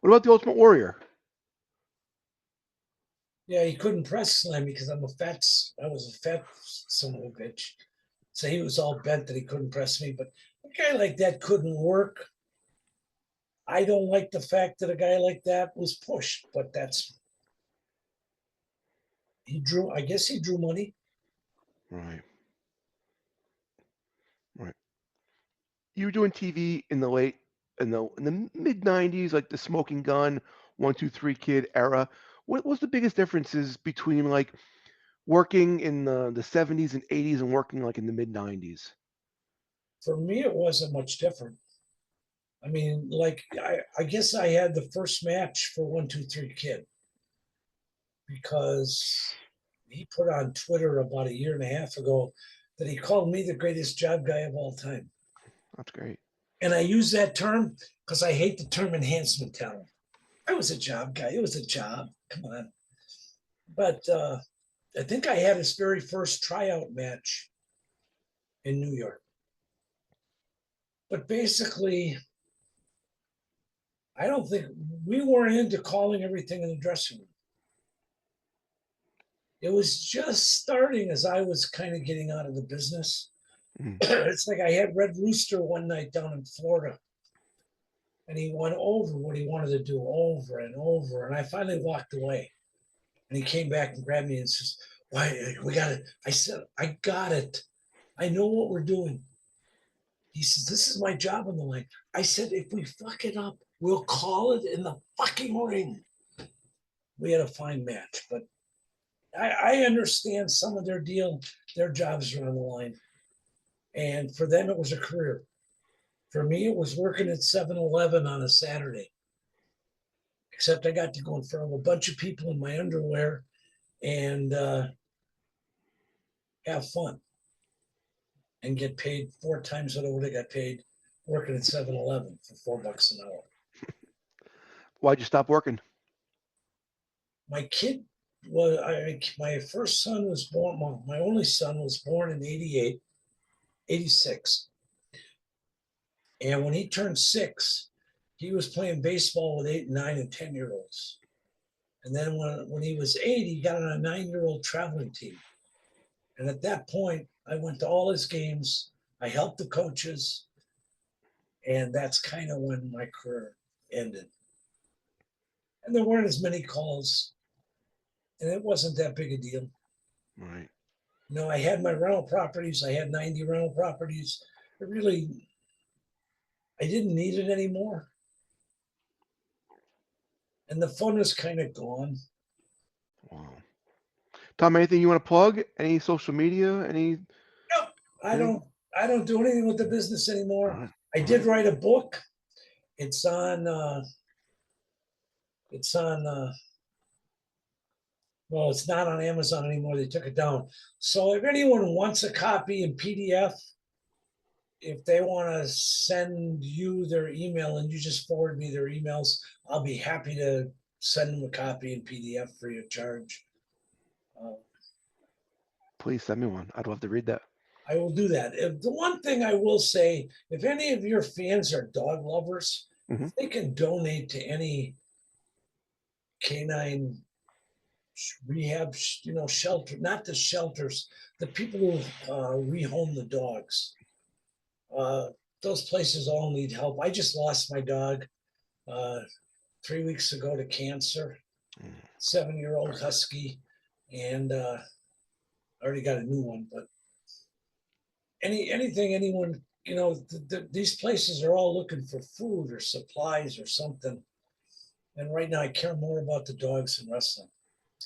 What about the Ultimate Warrior? Yeah, he couldn't press slam me because I was a fat son of a bitch. So he was all bent that he couldn't press me. But a guy like that couldn't work. I don't like the fact that a guy like that was pushed, but I guess he drew money. Right. Right. You were doing TV in the mid '90s, like the Smoking Gun, 1, 2, 3 Kid era. What was the biggest differences between like working in the '70s and '80s and working like in the mid '90s? For me, it wasn't much different. I mean, like I guess I had the first match for 1, 2, 3 Kid because he put on Twitter about a year and a half ago that he called me the greatest job guy of all time. That's great. And I use that term because I hate the term enhancement talent. I was a job guy. It was a job. Come on. But I think I had his very first tryout match in New York. But basically, I don't think we weren't into calling everything in the dressing room. It was just starting as I was kind of getting out of the business. Mm. It's like I had Red Rooster one night down in Florida, and he went over what he wanted to do over and over. And I finally walked away. And he came back and grabbed me and says, "Why we got it?" I said, "I got it. I know what we're doing." He says, "This is my job on the line." I said, "If we fuck it up, we'll call it in the fucking ring." We had a fine match, but I understand some of their deal, their jobs are on the line. And for them, it was a career. For me, it was working at 7-Eleven on a Saturday. Except I got to go in front of a bunch of people in my underwear and have fun and get paid 4 times what I would have got paid working at 7-Eleven for $4 an hour. Why'd you stop working? My kid my first son was born, my only son was born in 88, 86. And when he turned 6, he was playing baseball with 8, 9, and 10-year-olds. And then when he was 8, he got on a 9-year-old traveling team. And at that point, I went to all his games. I helped the coaches. And that's kind of when my career ended. And there weren't as many calls. And it wasn't that big a deal. Right. I had my rental properties. I had 90 rental properties. I didn't need it anymore. And the fun was kind of gone. Wow. Tom, anything you want to plug? Any social media? Any? Nope. I don't do anything with the business All anymore. right. I All did right. write a book. It's on it's on well, it's not on Amazon anymore. They took it down. So if anyone wants a copy in PDF, if they want to send you their email and you just forward me their emails, I'll be happy to send them a copy in PDF free of charge. Uh, Please send me one. I'd love to read that. I will do that. The one thing I will say, if any of your fans are dog lovers, Hmm. if they can donate to any canine rehab, shelter, not the shelters, the people who rehome the dogs. Uh, those places all need help. I just lost my dog uh, 3 weeks ago to cancer, 7-year-old husky, and I already got a new one. But anything, anyone, these places are all looking for food or supplies or something. And right now, I care more about the dogs than wrestling.